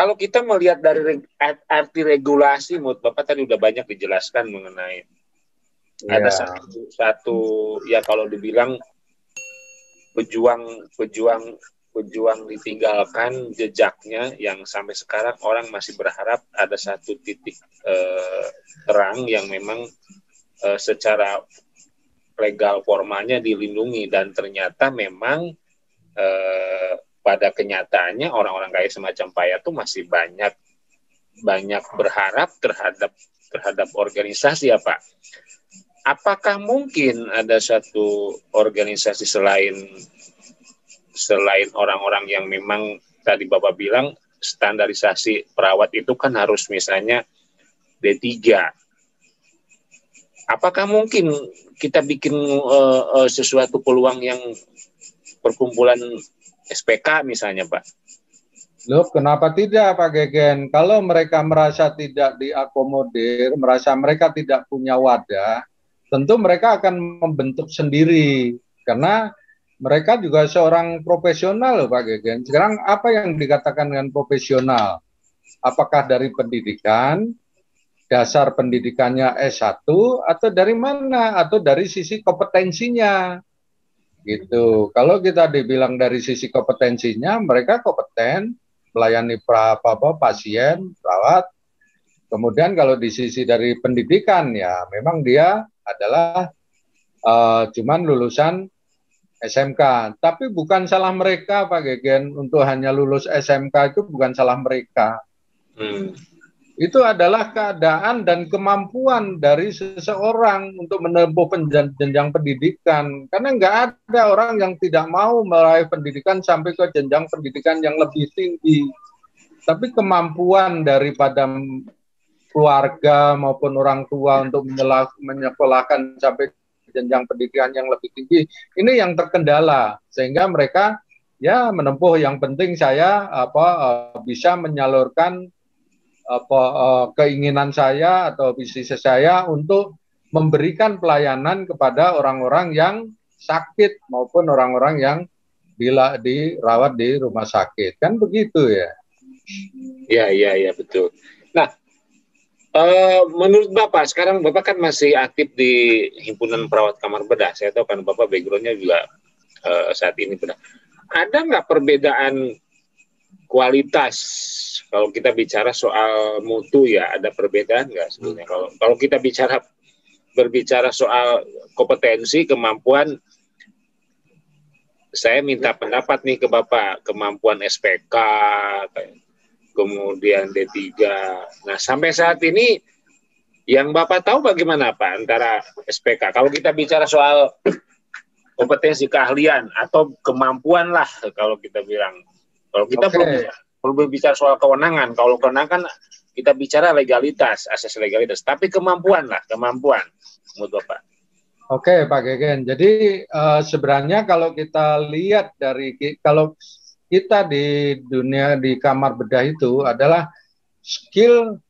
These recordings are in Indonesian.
kalau kita melihat dari arti regulasi, menurut Bapak tadi udah banyak dijelaskan mengenai ada satu ya kalau dibilang pejuang ditinggalkan jejaknya yang sampai sekarang orang masih berharap ada satu titik terang yang memang secara legal formalnya dilindungi, dan ternyata memang pada kenyataannya orang-orang kaya semacam Pak Yayat itu masih banyak berharap terhadap organisasi ya Pak. Apakah mungkin ada satu organisasi selain orang-orang yang memang tadi Bapak bilang standarisasi perawat itu kan harus misalnya D3. Apakah mungkin kita bikin sesuatu peluang yang perkumpulan SPK misalnya Pak? Loh, kenapa tidak Pak Gegen? Kalau mereka merasa tidak diakomodir, merasa mereka tidak punya wadah, tentu mereka akan membentuk sendiri. Karena mereka juga seorang profesional Pak Gegen. Sekarang apa yang dikatakan dengan profesional? Apakah dari pendidikan, dasar pendidikannya S1, atau dari mana? Atau dari sisi kompetensinya? Gitu. Kalau kita dibilang dari sisi kompetensinya, mereka kompeten melayani pasien, perawat. Kemudian kalau di sisi dari pendidikan, ya memang dia adalah cuman lulusan SMK. Tapi bukan salah mereka Pak Gegen, untuk hanya lulus SMK itu bukan salah mereka. Itu adalah keadaan dan kemampuan dari seseorang untuk menempuh jenjang pendidikan. Karena nggak ada orang yang tidak mau meraih pendidikan sampai ke jenjang pendidikan yang lebih tinggi. Tapi kemampuan daripada keluarga maupun orang tua untuk menyekolahkan sampai jenjang pendidikan yang lebih tinggi, ini yang terkendala. Sehingga mereka ya menempuh, yang penting saya bisa menyalurkan keinginan saya atau visi saya untuk memberikan pelayanan kepada orang-orang yang sakit maupun orang-orang yang dirawat di rumah sakit, kan begitu ya? Ya betul. Nah, menurut Bapak sekarang Bapak kan masih aktif di Himpunan Perawat Kamar Bedah. Saya tahu kan Bapak backgroundnya juga saat ini bedah. Ada nggak perbedaan kualitas kalau kita bicara soal mutu ya, ada perbedaan nggak sebenarnya? Kalau kita berbicara soal kompetensi, kemampuan, saya minta pendapat nih ke Bapak, kemampuan SPK, kemudian D3. Nah, sampai saat ini yang Bapak tahu bagaimana Pak antara SPK? Kalau kita bicara soal kompetensi keahlian atau kemampuan lah kalau kita bilang. Kalau kita perlu berbicara soal kewenangan. Kalau kewenangan kita bicara legalitas, asas legalitas. Tapi kemampuan menurut Bapak. Oke Pak Gegen. Jadi sebenarnya kalau kita lihat kalau kita di dunia di kamar bedah itu adalah skill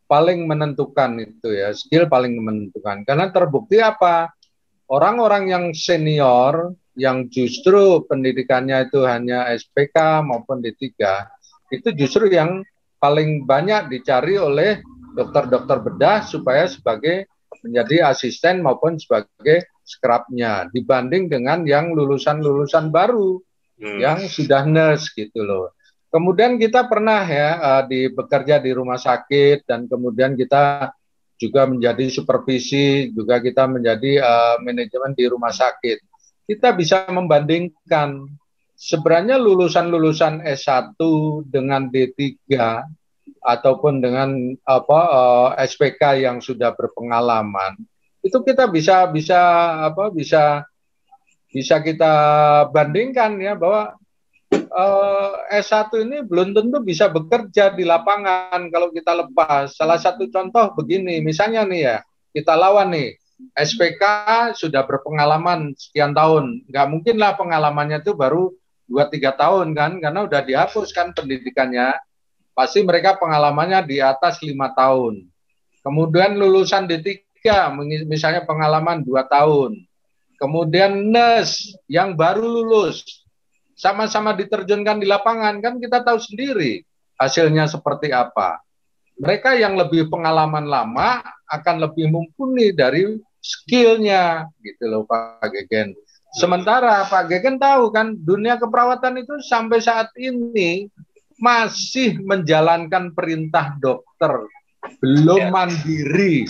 paling menentukan itu ya. Skill paling menentukan. Karena terbukti apa? Orang-orang yang senior yang justru pendidikannya itu hanya SPK maupun D3, itu justru yang paling banyak dicari oleh dokter-dokter bedah supaya menjadi asisten maupun sebagai scrubnya, dibanding dengan yang lulusan-lulusan baru yang sudah nurse gitu loh. Kemudian kita pernah ya bekerja di rumah sakit, dan kemudian kita juga menjadi supervisi, juga kita menjadi manajemen di rumah sakit. Kita bisa membandingkan sebenarnya lulusan-lulusan S1 dengan D3 ataupun dengan SPK yang sudah berpengalaman, itu kita bisa kita bandingkan ya, bahwa S1 ini belum tentu bisa bekerja di lapangan kalau kita lepas. Salah satu contoh begini, misalnya nih ya, kita lawan nih SPK sudah berpengalaman sekian tahun, nggak mungkin lah pengalamannya itu baru 2-3 tahun kan, karena udah dihapuskan pendidikannya, pasti mereka pengalamannya di atas 5 tahun. Kemudian lulusan D3 misalnya pengalaman 2 tahun. Kemudian nurse yang baru lulus, sama-sama diterjunkan di lapangan, kan kita tahu sendiri hasilnya seperti apa. Mereka yang lebih pengalaman lama akan lebih mumpuni dari skillnya, gitu loh Pak Gegen. Sementara Pak Gegen tahu kan, dunia keperawatan itu sampai saat ini masih menjalankan perintah dokter, belum mandiri.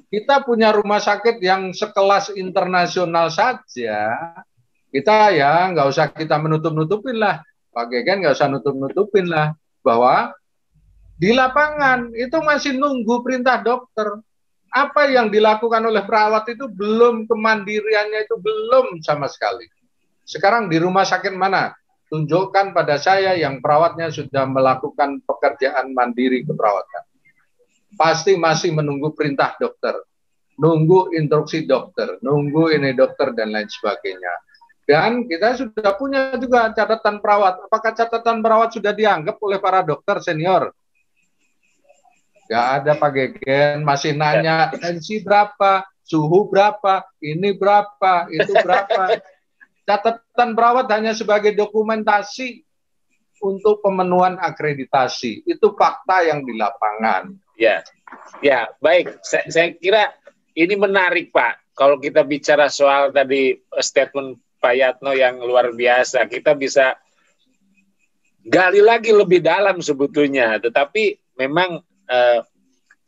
Kita punya rumah sakit yang sekelas internasional saja, kita ya nggak usah kita menutup-nutupin lah, Pak Gegen nggak usah nutup-nutupin lah, bahwa di lapangan itu masih nunggu perintah dokter. Apa yang dilakukan oleh perawat itu belum, kemandiriannya itu belum sama sekali. Sekarang di rumah sakit mana? Tunjukkan pada saya yang perawatnya sudah melakukan pekerjaan mandiri keperawatan. Pasti masih menunggu perintah dokter, nunggu instruksi dokter, nunggu ini dokter dan lain sebagainya. Dan kita sudah punya juga catatan perawat. Apakah catatan perawat sudah dianggap oleh para dokter senior? Gak ada Pak Gegen, masih nanya tensi berapa, suhu berapa, ini berapa, itu berapa. Catatan perawat hanya sebagai dokumentasi untuk pemenuhan akreditasi. Itu fakta yang di lapangan. Ya, ya baik. Saya kira ini menarik Pak. Kalau kita bicara soal tadi statement Pak Yatno yang luar biasa, kita bisa gali lagi lebih dalam sebetulnya. Tetapi memang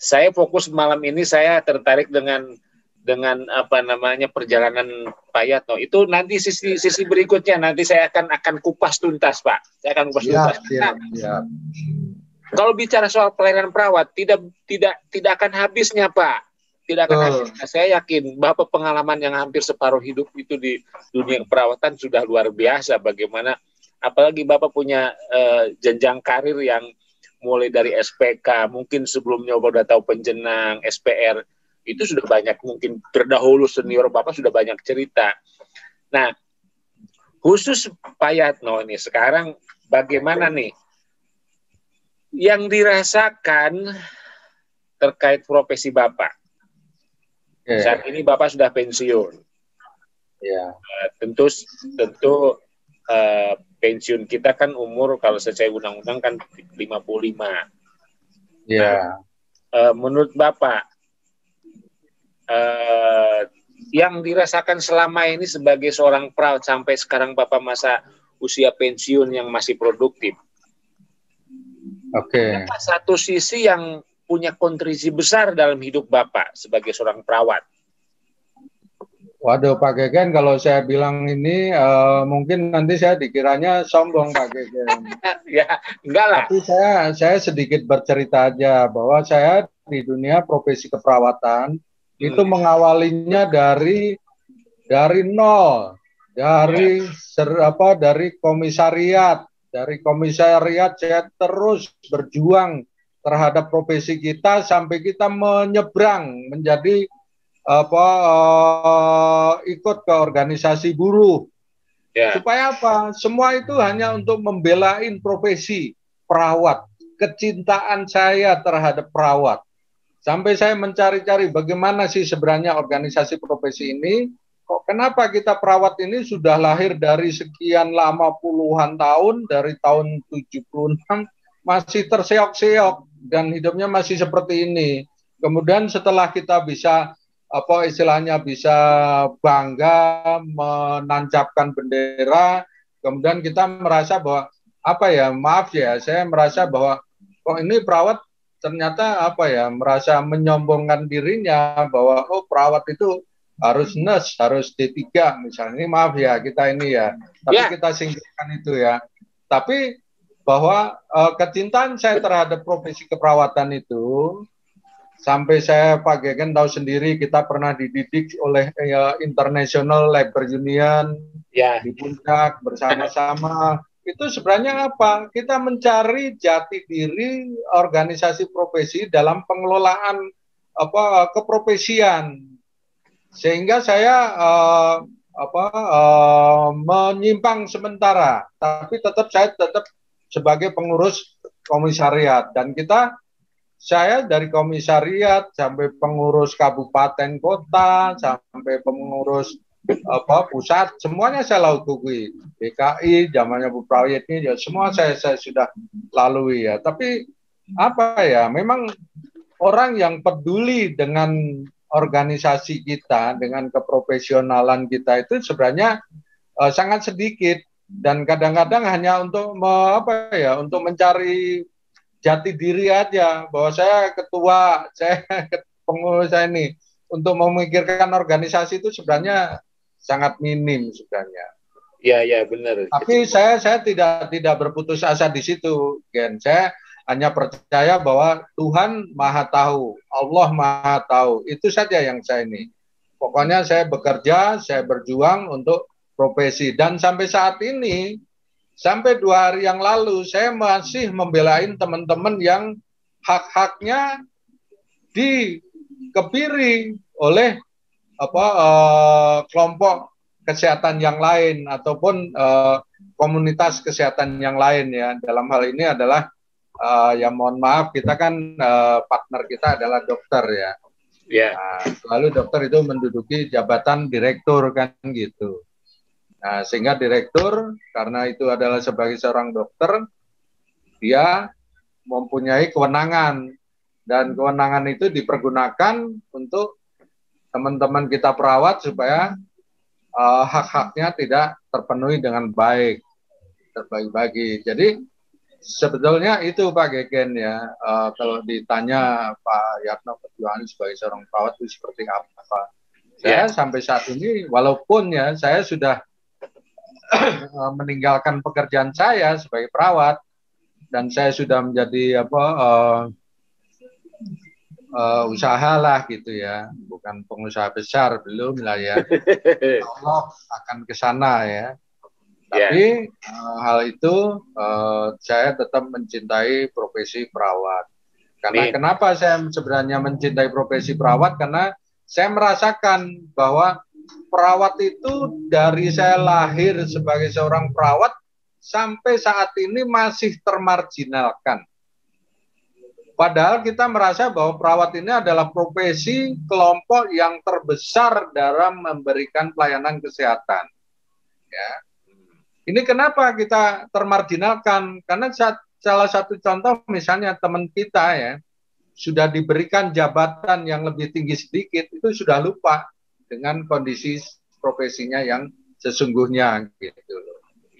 saya fokus malam ini, saya tertarik dengan apa namanya perjalanan Pak Yatno. Itu nanti sisi berikutnya nanti saya akan kupas tuntas Pak. Saya akan kupas tuntas. Nah, kalau bicara soal pelayanan perawat tidak akan habisnya Pak. Tidak akan habisnya. Saya yakin Bapak pengalaman yang hampir separuh hidup itu di dunia keperawatan sudah luar biasa. Bagaimana apalagi Bapak punya jenjang karir yang mulai dari SPK, mungkin sebelumnya Bapak udah tahu penjenang, SPR, itu sudah banyak, mungkin terdahulu senior Bapak sudah banyak cerita. Nah, khusus Pak Yatno nih, sekarang bagaimana nih yang dirasakan terkait profesi Bapak? Saat ini Bapak sudah pensiun. Ya. Tentu pensiun kita kan umur kalau sesuai undang-undang kan 55. Ya. Menurut Bapak yang dirasakan selama ini sebagai seorang perawat sampai sekarang Bapak masa usia pensiun yang masih produktif. Oke. Satu sisi yang punya kontribusi besar dalam hidup Bapak sebagai seorang perawat. Waduh Pak Gegen, kalau saya bilang ini mungkin nanti saya dikiranya sombong Pak Gegen. Ya, enggak lah. Tapi saya sedikit bercerita aja bahwa saya di dunia profesi keperawatan itu mengawalinya dari nol, dari komisariat. Dari komisariat saya terus berjuang terhadap profesi kita sampai kita menyeberang menjadi ikut ke organisasi buruh. Supaya apa? Semua itu hanya untuk membelain profesi perawat, kecintaan saya terhadap perawat. Sampai saya mencari-cari bagaimana sih sebenarnya organisasi profesi ini. Kok kenapa kita perawat ini sudah lahir dari sekian lama puluhan tahun, dari tahun 76 masih terseok-seok dan hidupnya masih seperti ini. Kemudian setelah kita bisa istilahnya bisa bangga menancapkan bendera, kemudian kita merasa bahwa saya merasa bahwa kok ini perawat ternyata merasa menyombongkan dirinya bahwa perawat itu harus nurse, harus D3 misalnya. Ini maaf ya kita ini ya, tapi kita singkirkan itu ya. Tapi bahwa kecintaan saya terhadap profesi keperawatan itu sampai saya Pak Gegen tahu sendiri, kita pernah dididik oleh International Labor Union di Puncak bersama-sama. Itu sebenarnya apa? Kita mencari jati diri organisasi profesi dalam pengelolaan keprofesian. Sehingga saya menyimpang sementara, tapi saya tetap sebagai pengurus komisariat, dan saya dari komisariat sampai pengurus kabupaten kota, sampai pengurus pusat, semuanya saya lalui. DKI, zamannya Bu Prawyitni, ya semua saya sudah lalui ya. Tapi apa ya, memang orang yang peduli dengan organisasi kita, dengan keprofesionalan kita itu sebenarnya sangat sedikit, dan kadang-kadang hanya untuk untuk mencari jati diri aja, bahwa saya ketua, saya pengurus saya ini, untuk memikirkan organisasi itu sebenarnya sangat minim sebenarnya. Ya, ya benar. Tapi saya tidak berputus asa di situ, Gen. Saya hanya percaya bahwa Tuhan Maha Tahu, Allah Maha Tahu. Itu saja yang saya ini. Pokoknya saya bekerja, saya berjuang untuk profesi, dan sampai saat ini, sampai 2 hari yang lalu, saya masih membelain teman-teman yang hak-haknya dikebiri oleh kelompok kesehatan yang lain ataupun komunitas kesehatan yang lain ya. Dalam hal ini adalah ya mohon maaf, kita kan partner kita adalah dokter ya. Yeah. Lalu dokter itu menduduki jabatan direktur kan gitu. Nah, sehingga direktur karena itu adalah sebagai seorang dokter, dia mempunyai kewenangan, dan kewenangan itu dipergunakan untuk teman-teman kita perawat supaya hak-haknya tidak terpenuhi dengan baik, terbagi-bagi. Jadi sebetulnya itu Pak Gegen ya, kalau ditanya Pak Yatno perjuangan sebagai seorang perawat itu seperti apa? Saya sampai saat ini, walaupun ya saya sudah meninggalkan pekerjaan saya sebagai perawat, dan saya sudah menjadi usaha lah gitu ya, bukan pengusaha besar, belum lah ya. Allah akan ke sana ya. Tapi hal itu saya tetap mencintai profesi perawat. Karena kenapa saya sebenarnya mencintai profesi perawat? Karena saya merasakan bahwa perawat itu dari saya lahir sebagai seorang perawat sampai saat ini masih termarginalkan. Padahal kita merasa bahwa perawat ini adalah profesi kelompok yang terbesar dalam memberikan pelayanan kesehatan. Ya. Ini kenapa kita termarginalkan? Karena salah satu contoh misalnya teman kita ya, sudah diberikan jabatan yang lebih tinggi sedikit, itu sudah lupa dengan kondisi profesinya yang sesungguhnya gitu.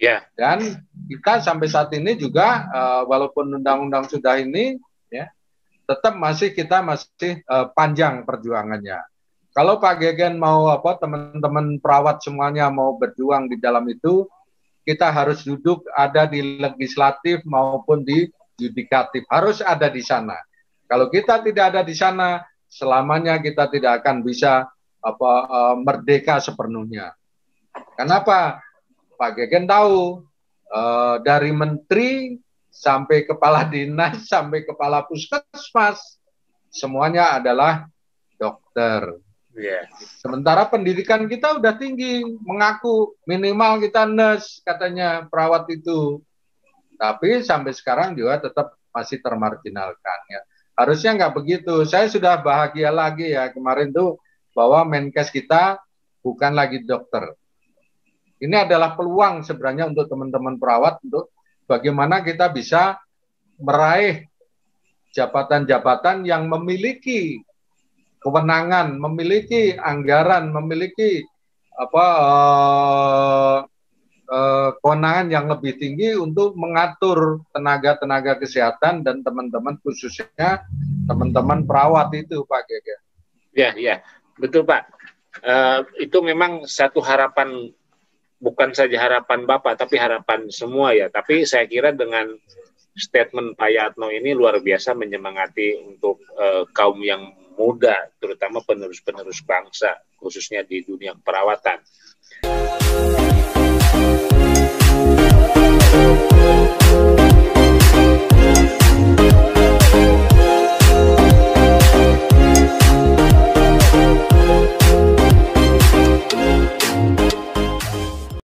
Ya. Dan kita sampai saat ini juga walaupun undang-undang sudah ini ya, tetap kita masih panjang perjuangannya. Kalau Pak Gegen mau teman-teman perawat semuanya mau berjuang di dalam itu, kita harus duduk ada di legislatif maupun di yudikatif, harus ada di sana. Kalau kita tidak ada di sana, selamanya kita tidak akan bisa merdeka sepenuhnya. Kenapa? Pak Gegen tahu dari menteri sampai kepala dinas, sampai kepala puskesmas, semuanya adalah dokter. Yeah. Sementara pendidikan kita udah tinggi, mengaku minimal kita nurse katanya perawat itu. Tapi sampai sekarang juga tetap masih termarginalkan ya. Harusnya nggak begitu. Saya sudah bahagia lagi ya kemarin tuh bahwa Menkes kita bukan lagi dokter. Ini adalah peluang sebenarnya untuk teman-teman perawat untuk bagaimana kita bisa meraih jabatan-jabatan yang memiliki kewenangan, memiliki anggaran, memiliki kewenangan yang lebih tinggi untuk mengatur tenaga-tenaga kesehatan dan teman-teman khususnya teman-teman perawat itu Pak Gegen. Ya, ya, betul Pak. Itu memang satu harapan, bukan saja harapan Bapak, tapi harapan semua ya. Tapi saya kira dengan statement Pak Yatno ini luar biasa menyemangati untuk kaum yang muda, terutama penerus-penerus bangsa, khususnya di dunia perawatan.